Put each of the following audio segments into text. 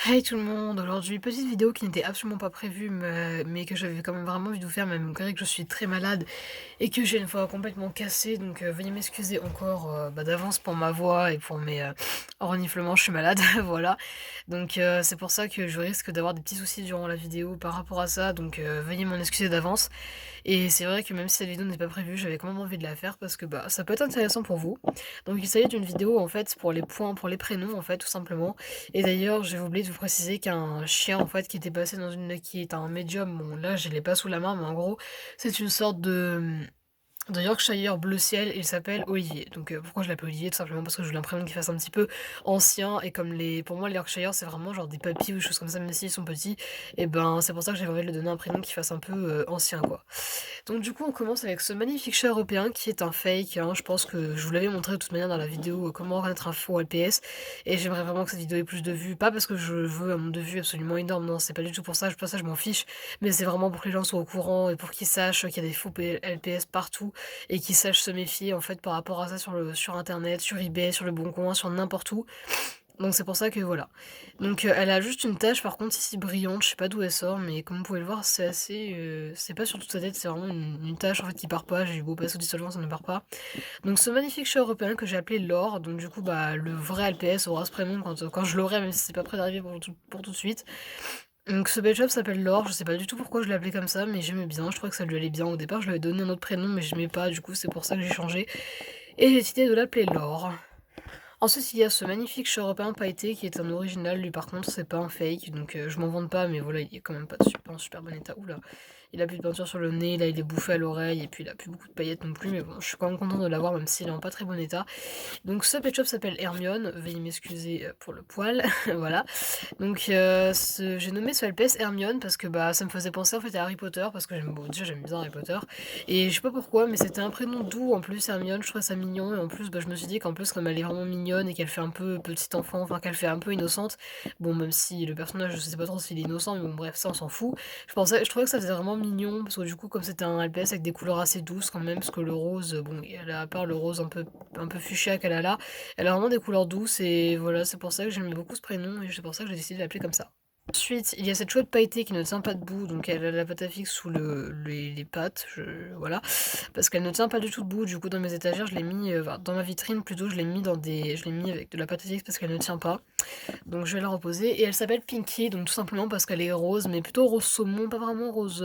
Hey tout le monde, aujourd'hui petite vidéo qui n'était absolument pas prévue mais que j'avais quand même vraiment envie de vous faire, même malgré que je suis très malade et que j'ai une voix complètement cassée, donc veuillez m'excuser encore d'avance pour ma voix et pour mes reniflements, je suis malade, voilà. Donc c'est pour ça que je risque d'avoir des petits soucis durant la vidéo par rapport à ça, donc veuillez m'en excuser d'avance. Et c'est vrai que même si cette vidéo n'est pas prévue, j'avais quand même envie de la faire parce que ça peut être intéressant pour vous. Donc il s'agit d'une vidéo en fait pour les points, pour les prénoms en fait tout simplement. Et d'ailleurs j'ai oublié de vous préciser qu'un chien en fait qui était passé qui est un médium, bon là je l'ai pas sous la main mais en gros c'est une sorte de Yorkshire bleu ciel, il s'appelle Olivier. Donc pourquoi je l'appelle Olivier? Tout simplement parce que je voulais un prénom qui fasse un petit peu ancien et comme pour moi les Yorkshire c'est vraiment genre des papis ou des choses comme ça même s'ils sont petits, et ben c'est pour ça que j'avais envie de lui donner un prénom qui fasse un peu ancien quoi. Donc du coup on commence avec ce magnifique chat européen qui est un fake, hein. Je pense que je vous l'avais montré de toute manière dans la vidéo comment reconnaître un faux LPS, et j'aimerais vraiment que cette vidéo ait plus de vues, pas parce que je veux un nombre de vues absolument énorme, non c'est pas du tout pour ça je m'en fiche, mais c'est vraiment pour que les gens soient au courant et pour qu'ils sachent qu'il y a des faux LPS partout et qu'ils sachent se méfier en fait par rapport à ça sur internet, sur eBay, sur le bon coin, sur n'importe où. Donc c'est pour ça que voilà. Donc elle a juste une tache par contre ici brillante, je sais pas d'où elle sort, mais comme vous pouvez le voir, c'est assez, c'est pas sur toute sa tête, c'est vraiment une tache en fait qui part pas. J'ai eu beau passer au dissolvant, ça ne part pas. Donc ce magnifique chat européen que j'ai appelé L'Or, donc du coup le vrai LPS aura ce prénom quand je l'aurai, même si c'est pas prêt d'arriver pour tout de suite. Donc ce pet shop s'appelle L'Or, je sais pas du tout pourquoi je l'ai appelé comme ça, mais j'aimais bien, je trouvais que ça lui allait bien. Au départ je lui avais donné un autre prénom mais j'aimais pas, du coup c'est pour ça que j'ai changé. Et j'ai décidé de l'appeler L'Or. Ensuite, il y a ce magnifique chat européen pailleté qui est un original, lui par contre c'est pas un fake, donc je m'en vante pas, mais voilà, il est quand même pas en super bon état. Oula, il a plus de peinture sur le nez, là il est bouffé à l'oreille, et puis il a plus beaucoup de paillettes non plus, mais bon, je suis quand même contente de l'avoir, même s'il est en pas très bon état. Donc ce pet shop s'appelle Hermione, veuillez m'excuser pour le poil, voilà. Donc j'ai nommé ce LPS Hermione parce que ça me faisait penser en fait à Harry Potter, parce que déjà j'aime bien Harry Potter, et je sais pas pourquoi, mais c'était un prénom doux en plus, Hermione, je trouvais ça mignon, et en plus je me suis dit qu'en plus comme elle est vraiment mignonne et qu'elle fait un peu petite enfant, enfin qu'elle fait un peu innocente, bon même si le personnage je sais pas trop s'il est innocent, mais bon bref ça on s'en fout, je trouvais que ça faisait vraiment mignon, parce que du coup comme c'était un LPS avec des couleurs assez douces quand même, parce que le rose, bon elle a à part le rose un peu fuchsia qu'elle a là, elle a vraiment des couleurs douces et voilà, c'est pour ça que j'aimais beaucoup ce prénom et c'est pour ça que j'ai décidé de l'appeler comme ça. Ensuite, il y a cette chouette pailletée qui ne tient pas debout, donc elle a la pâte à fixe sous les pattes, voilà, parce qu'elle ne tient pas du tout debout. Du coup, dans mes étagères, je l'ai mis, enfin, dans ma vitrine plutôt, je l'ai mis avec de la pâte à fixe parce qu'elle ne tient pas. Donc je vais la reposer et elle s'appelle Pinky, donc tout simplement parce qu'elle est rose, mais plutôt rose saumon, pas vraiment rose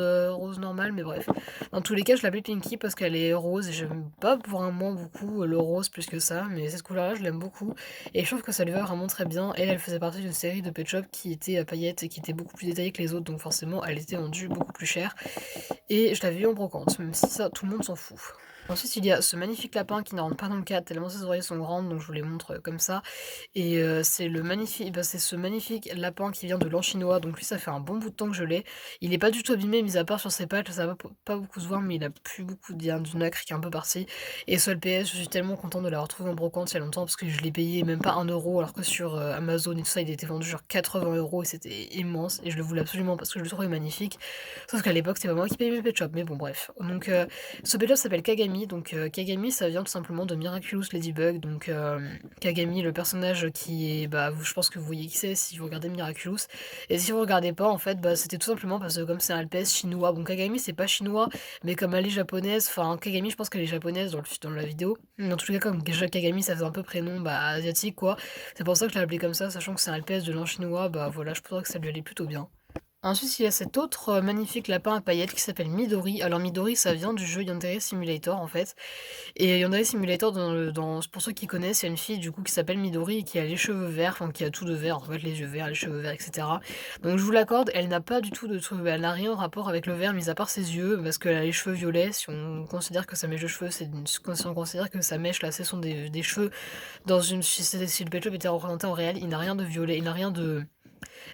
normal, mais bref. Dans tous les cas, je l'appelle Pinky parce qu'elle est rose et j'aime pas vraiment beaucoup le rose plus que ça, mais cette couleur-là, je l'aime beaucoup et je trouve que ça lui va vraiment très bien. Elle faisait partie d'une série de Pet Shop qui était à paillettes et qui était beaucoup plus détaillée que les autres, donc forcément, elle était vendue beaucoup plus cher et je l'avais eu en brocante, même si ça, tout le monde s'en fout. Ensuite, il y a ce magnifique lapin qui ne rentre pas dans le cadre tellement ses oreilles sont grandes, donc je vous les montre comme ça. Et c'est ce magnifique lapin qui vient de l'Anchinois, donc lui ça fait un bon bout de temps que je l'ai. Il est pas du tout abîmé, mis à part sur ses pattes, ça va pas beaucoup se voir, mais il a plus beaucoup du nacre qui est un peu parti. Et ce LPS, je suis tellement contente de l'avoir trouvé en brocante il y a longtemps, parce que je l'ai payé même pas 1 euro, alors que sur Amazon et tout ça, il était vendu genre 80 € et c'était immense, et je le voulais absolument parce que je le trouvais magnifique. Sauf qu'à l'époque, c'était pas moi qui payais mes pet shops, mais bon bref. Donc ce pet shop s'appelle Kagami, donc Kagami ça vient tout simplement de Miraculous Ladybug, donc Kagami, le personnage qui est, je pense que vous voyez qui c'est si vous regardez Miraculous. Et si vous regardez pas, en fait, c'était tout simplement parce que comme c'est un LPS chinois, bon Kagami c'est pas chinois, mais comme elle est japonaise, enfin Kagami je pense qu'elle est japonaise dans la vidéo. Dans tous les cas, comme déjà Kagami ça fait un peu prénom asiatique quoi. C'est pour ça que je l'ai appelé comme ça, sachant que c'est un LPS de l'an chinois, voilà, je pense que ça lui allait plutôt bien. Ensuite, il y a cet autre magnifique lapin à paillettes qui s'appelle Midori. Alors Midori, ça vient du jeu Yandere Simulator en fait. Et Yandere Simulator, pour ceux qui connaissent, il y a une fille du coup qui s'appelle Midori et qui a les cheveux verts, enfin qui a tout de vert, en fait les yeux verts, les cheveux verts, etc. Donc je vous l'accorde, elle n'a pas du tout de truc, elle n'a rien en rapport avec le vert, mis à part ses yeux, parce qu'elle a les cheveux violets. Si on considère que sa mèche de cheveux, si on considère que sa mèche là, ce sont des cheveux si le pet shop était représenté en réel, il n'a rien de violet, il n'a rien de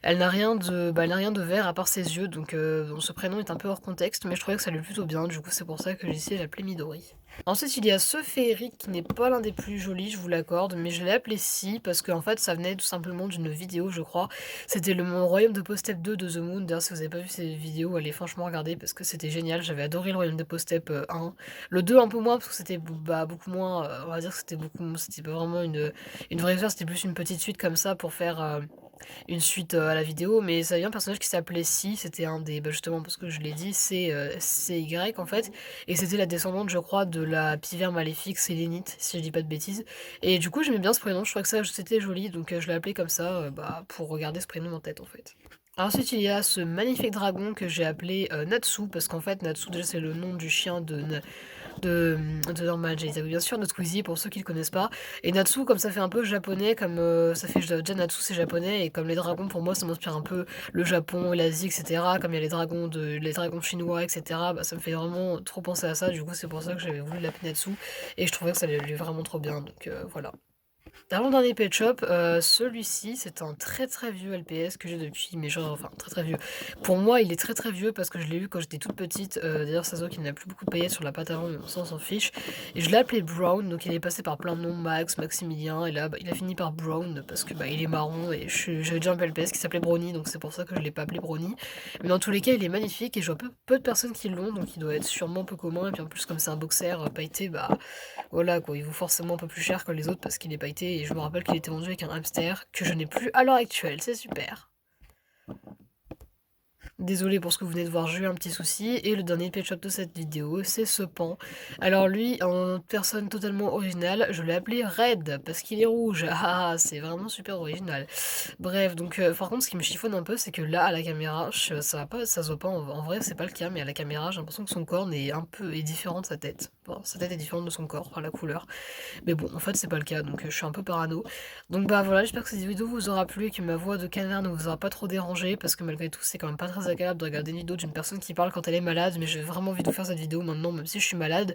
elle n'a rien de vert à part ses yeux, donc bon, ce prénom est un peu hors contexte, mais je trouvais que ça allait plutôt bien, du coup c'est pour ça que j'ai décidé de l'appeler Midori. Ensuite, il y a ce féerique qui n'est pas l'un des plus jolis, je vous l'accorde, mais je l'ai appelé Si parce qu'en fait ça venait tout simplement d'une vidéo, je crois. C'était Mon Royaume de Postep 2 de The Moon. D'ailleurs, si vous n'avez pas vu ces vidéos, allez franchement regarder parce que c'était génial. J'avais adoré le Royaume de Postep 1. Le 2 un peu moins parce que c'était beaucoup moins, on va dire que c'était pas vraiment une vraie histoire, c'était plus une petite suite comme ça pour faire. une suite, à la vidéo, mais ça vient d'un personnage qui s'appelait Si, c'était un des bah, justement parce que je l'ai dit, CY en fait, et c'était la descendante je crois de la pivère maléfique Sélénite, si je dis pas de bêtises, et du coup j'aimais bien ce prénom, je trouvais que ça c'était joli, donc je l'ai appelé comme ça, bah, pour regarder ce prénom en tête en fait. Ensuite il y a ce magnifique dragon que j'ai appelé, Natsu, parce qu'en fait Natsu déjà c'est le nom du chien de Normal Jade, bien sûr, de Squeezie pour ceux qui le connaissent pas. Et Natsu, comme ça fait un peu japonais, comme ça fait déjà Natsu c'est japonais, et comme les dragons pour moi ça m'inspire un peu le Japon, l'Asie, etc. Comme il y a les dragons chinois, etc. Bah, ça me fait vraiment trop penser à ça. Du coup, c'est pour ça que j'avais voulu l'appeler Natsu, et je trouvais que ça allait vraiment trop bien. Donc voilà. Avant-dernier Pet Shop, celui-ci, c'est un très très vieux LPS que j'ai depuis, mais genre, enfin très très vieux. Pour moi, il est très très vieux parce que je l'ai eu quand j'étais toute petite. D'ailleurs, ça se voit qu'il n'a plus beaucoup de paillettes sur la patte avant, mais bon, ça on s'en fiche. Et je l'ai appelé Brown, donc il est passé par plein de noms, Max, Maximilien, et là, bah, il a fini par Brown parce que bah, il est marron et j'avais déjà un LPS qui s'appelait Brownie, donc c'est pour ça que je l'ai pas appelé Brownie. Mais dans tous les cas, il est magnifique et je vois peu de personnes qui l'ont, donc il doit être sûrement peu commun. Et puis en plus, comme c'est un boxer pailleté, bah voilà quoi, il vaut forcément un peu plus cher que les autres parce qu'il est pailleté et je me rappelle qu'il était vendu avec un hamster que je n'ai plus à l'heure actuelle, c'est super. Désolée pour ce que vous venez de voir, j'ai eu un petit souci. Et le dernier pet shop de cette vidéo, c'est ce pan. Alors lui, en personne totalement originale, je l'ai appelé Red, parce qu'il est rouge. Ah, c'est vraiment super original. Bref, donc par contre, ce qui me chiffonne un peu, c'est que là, à la caméra, ça va pas, ça se voit pas, en vrai, c'est pas le cas, mais à la caméra, j'ai l'impression que son corps est différent de sa tête. Bon, sa tête est différente de son corps, par la couleur. Mais bon, en fait, c'est pas le cas, donc je suis un peu parano. Donc bah voilà, j'espère que cette vidéo vous aura plu et que ma voix de canard ne vous aura pas trop dérangé, parce que malgré tout, c'est quand même pas très agréable de regarder une vidéo d'une personne qui parle quand elle est malade, mais j'ai vraiment envie de vous faire cette vidéo maintenant, même si je suis malade.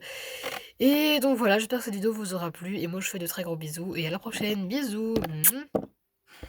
Et donc voilà, j'espère que cette vidéo vous aura plu, et moi je vous fais de très gros bisous, et à la prochaine, bisous.